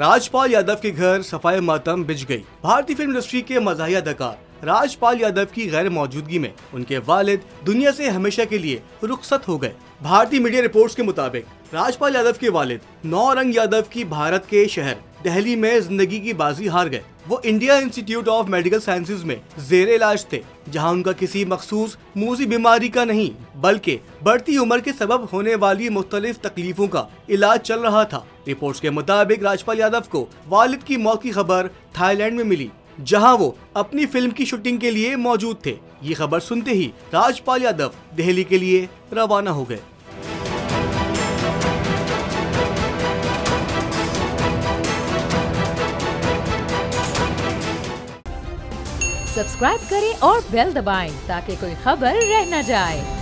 राजपाल यादव के घर सफाई मातम बिछ गई। भारतीय फिल्म इंडस्ट्री के मज़ाहिया अदाकार राजपाल यादव की गैर मौजूदगी में उनके वालिद दुनिया से हमेशा के लिए रुखसत हो गए। भारतीय मीडिया रिपोर्ट्स के मुताबिक राजपाल यादव के वालिद नौरंग यादव की भारत के शहर दिल्ली में जिंदगी की बाजी हार गए। वो India institute of medical sciences में जेरे इलाज थे, जहां उनका किसी मखसूस मूजी बीमारी का नहीं बल्कि बढ़ती उम्र के सबब होने वाली मुख्तलिफ तकलीफों का इलाज चल रहा था। रिपोर्ट्स के मुताबिक राजपाल यादव को वालिद की मौत की खबर थाईलैंड में मिली, जहां वो अपनी फिल्म की शूटिंग के लिए मौजूद थे। ये खबर सुनते ही राजपाल यादव दिल्ली के लिए रवाना हो गए। सब्सक्राइब करें और बेल दबाएं ताकि कोई खबर रह न जाए।